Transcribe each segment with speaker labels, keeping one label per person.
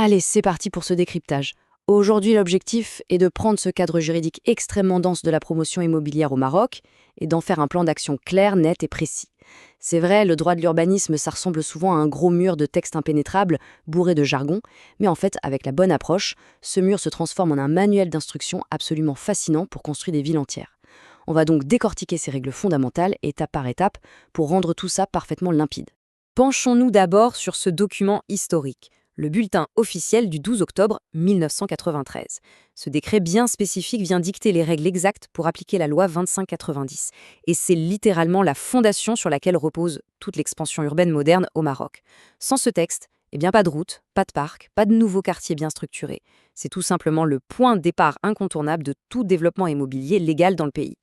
Speaker 1: Allez, c'est parti pour ce décryptage. Aujourd'hui, l'objectif est de prendre ce cadre juridique extrêmement dense de la promotion immobilière au Maroc et d'en faire un plan d'action clair, net et précis. C'est vrai, le droit de l'urbanisme, ça ressemble souvent à un gros mur de textes impénétrables, bourré de jargon, mais en fait, avec la bonne approche, ce mur se transforme en un manuel d'instruction absolument fascinant pour construire des villes entières. On va donc décortiquer ces règles fondamentales, étape par étape, pour rendre tout ça parfaitement limpide.
Speaker 2: Penchons-nous d'abord sur ce document historique, le bulletin officiel du 12 octobre 1993. Ce décret bien spécifique vient dicter les règles exactes pour appliquer la loi 2590. Et c'est littéralement la fondation sur laquelle repose toute l'expansion urbaine moderne au Maroc. Sans ce texte, pas de route, pas de parc, pas de nouveaux quartiers bien structurés. C'est tout simplement le point de départ incontournable de tout développement immobilier légal dans le pays.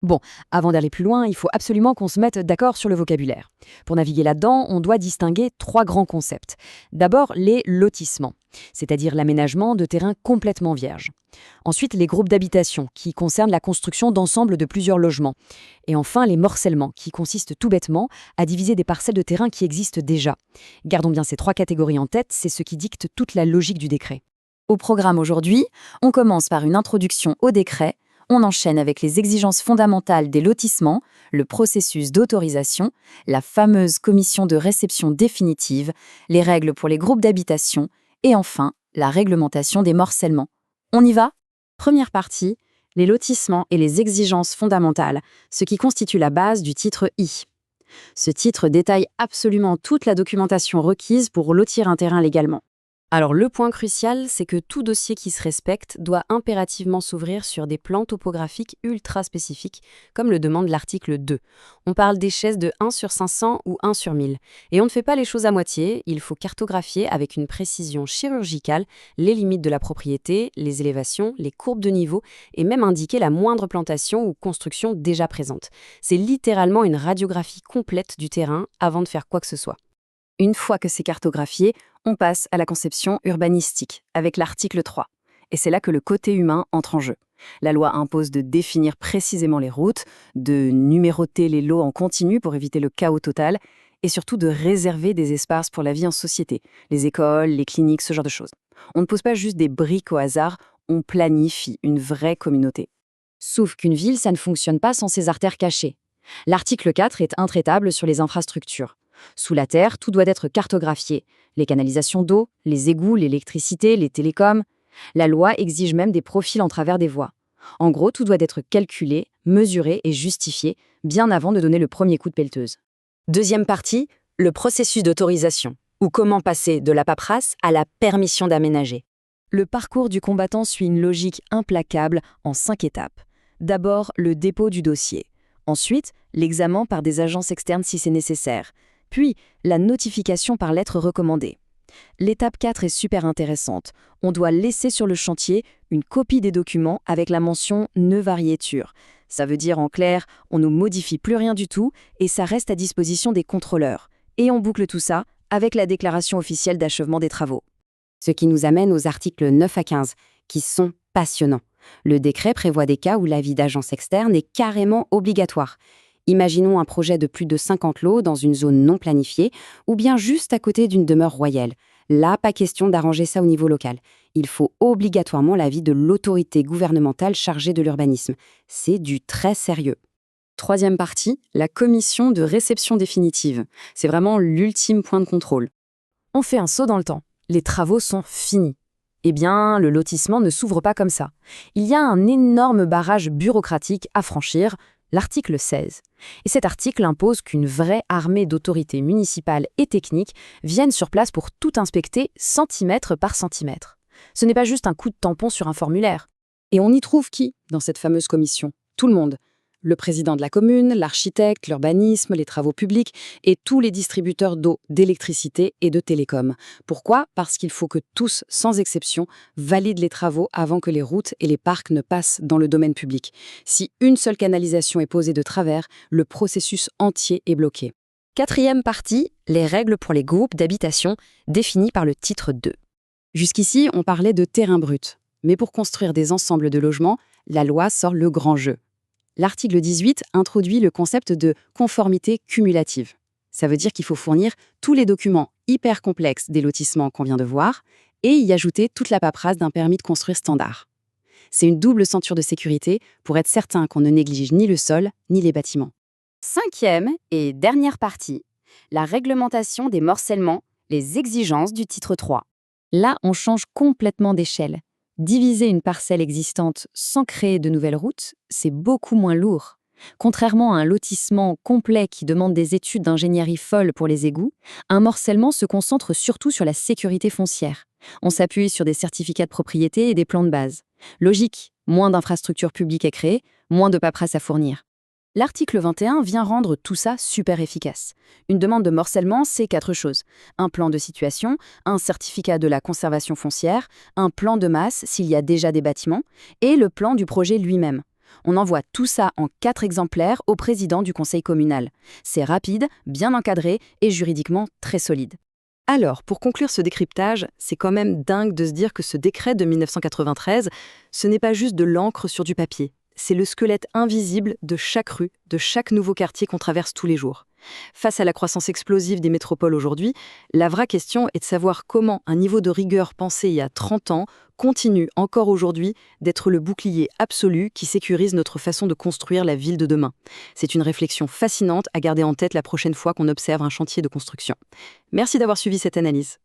Speaker 3: Bon, avant d'aller plus loin, il faut absolument qu'on se mette d'accord sur le vocabulaire. Pour naviguer là-dedans, on doit distinguer trois grands concepts. D'abord, les lotissements, c'est-à-dire l'aménagement de terrains complètement vierges. Ensuite, les groupes d'habitation, qui concernent la construction d'ensembles de plusieurs logements. Et enfin, les morcellements, qui consistent tout bêtement à diviser des parcelles de terrain qui existent déjà. Gardons bien ces trois catégories en tête, c'est ce qui dicte toute la logique du décret.
Speaker 4: Au programme aujourd'hui, on commence par une introduction au décret. On enchaîne avec les exigences fondamentales des lotissements, le processus d'autorisation, la fameuse commission de réception définitive, les règles pour les groupes d'habitation et enfin, la réglementation des morcellements. On y va ? Première partie, les lotissements et les exigences fondamentales, ce qui constitue la base du titre I. Ce titre détaille absolument toute la documentation requise pour lotir un terrain légalement.
Speaker 1: Alors le point crucial, c'est que tout dossier qui se respecte doit impérativement s'ouvrir sur des plans topographiques ultra spécifiques, comme le demande l'article 2. On parle d'échelles de 1/500 ou 1/1000. Et on ne fait pas les choses à moitié, il faut cartographier avec une précision chirurgicale les limites de la propriété, les élévations, les courbes de niveau et même indiquer la moindre plantation ou construction déjà présente. C'est littéralement une radiographie complète du terrain avant de faire quoi que ce soit.
Speaker 4: Une fois que c'est cartographié, on passe à la conception urbanistique, avec l'article 3. Et c'est là que le côté humain entre en jeu. La loi impose de définir précisément les routes, de numéroter les lots en continu pour éviter le chaos total, et surtout de réserver des espaces pour la vie en société, les écoles, les cliniques, ce genre de choses. On ne pose pas juste des briques au hasard, on planifie une vraie communauté.
Speaker 3: Sauf qu'une ville, ça ne fonctionne pas sans ses artères cachées. L'article 4 est intraitable sur les infrastructures. Sous la terre, tout doit être cartographié. Les canalisations d'eau, les égouts, l'électricité, les télécoms. La loi exige même des profils en travers des voies. En gros, tout doit être calculé, mesuré et justifié, bien avant de donner le premier coup de pelleteuse.
Speaker 2: Deuxième partie, le processus d'autorisation, ou comment passer de la paperasse à la permission d'aménager.
Speaker 3: Le parcours du combattant suit une logique implacable en 5 étapes. D'abord, le dépôt du dossier. Ensuite, l'examen par des agences externes si c'est nécessaire. Puis, la notification par lettre recommandée. L'étape 4 est super intéressante. On doit laisser sur le chantier une copie des documents avec la mention « ne variéture ». Ça veut dire en clair, on ne modifie plus rien du tout et ça reste à disposition des contrôleurs. Et on boucle tout ça avec la déclaration officielle d'achèvement des travaux.
Speaker 4: Ce qui nous amène aux articles 9 à 15, qui sont passionnants. Le décret prévoit des cas où l'avis d'agence externe est carrément obligatoire. Imaginons un projet de plus de 50 lots dans une zone non planifiée ou bien juste à côté d'une demeure royale. Là, pas question d'arranger ça au niveau local. Il faut obligatoirement l'avis de l'autorité gouvernementale chargée de l'urbanisme. C'est du très sérieux. Troisième partie, la commission de réception définitive. C'est vraiment l'ultime point de contrôle.
Speaker 3: On fait un saut dans le temps. Les travaux sont finis. Eh bien, le lotissement ne s'ouvre pas comme ça. Il y a un énorme barrage bureaucratique à franchir, l'article 16. Et cet article impose qu'une vraie armée d'autorités municipales et techniques viennent sur place pour tout inspecter centimètre par centimètre. Ce n'est pas juste un coup de tampon sur un formulaire.
Speaker 4: Et on y trouve qui dans cette fameuse commission ? Tout le monde. Le président de la commune, l'architecte, l'urbanisme, les travaux publics et tous les distributeurs d'eau, d'électricité et de télécom. Pourquoi ? Parce qu'il faut que tous, sans exception, valident les travaux avant que les routes et les parcs ne passent dans le domaine public. Si une seule canalisation est posée de travers, le processus entier est bloqué.
Speaker 2: Quatrième partie, les règles pour les groupes d'habitation définies par le titre 2.
Speaker 4: Jusqu'ici, on parlait de terrain brut. Mais pour construire des ensembles de logements, la loi sort le grand jeu. L'article 18 introduit le concept de conformité cumulative. Ça veut dire qu'il faut fournir tous les documents hyper complexes des lotissements qu'on vient de voir
Speaker 1: et y ajouter toute la paperasse d'un permis de construire standard. C'est une double ceinture de sécurité pour être certain qu'on ne néglige ni le sol ni les bâtiments.
Speaker 2: 5e et dernière partie, la réglementation des morcellements, les exigences du titre 3.
Speaker 3: Là, on change complètement d'échelle. Diviser une parcelle existante sans créer de nouvelles routes, c'est beaucoup moins lourd. Contrairement à un lotissement complet qui demande des études d'ingénierie folles pour les égouts, un morcellement se concentre surtout sur la sécurité foncière. On s'appuie sur des certificats de propriété et des plans de base. Logique, moins d'infrastructures publiques à créer, moins de paperasse à fournir.
Speaker 1: L'article 21 vient rendre tout ça super efficace. Une demande de morcellement, c'est 4 choses. Un plan de situation, un certificat de la conservation foncière, un plan de masse s'il y a déjà des bâtiments, et le plan du projet lui-même. On envoie tout ça en 4 exemplaires au président du conseil communal. C'est rapide, bien encadré et juridiquement très solide. Alors, pour conclure ce décryptage, c'est quand même dingue de se dire que ce décret de 1993, ce n'est pas juste de l'encre sur du papier. C'est le squelette invisible de chaque rue, de chaque nouveau quartier qu'on traverse tous les jours. Face à la croissance explosive des métropoles aujourd'hui, la vraie question est de savoir comment un niveau de rigueur pensé il y a 30 ans continue encore aujourd'hui d'être le bouclier absolu qui sécurise notre façon de construire la ville de demain. C'est une réflexion fascinante à garder en tête la prochaine fois qu'on observe un chantier de construction. Merci d'avoir suivi cette analyse.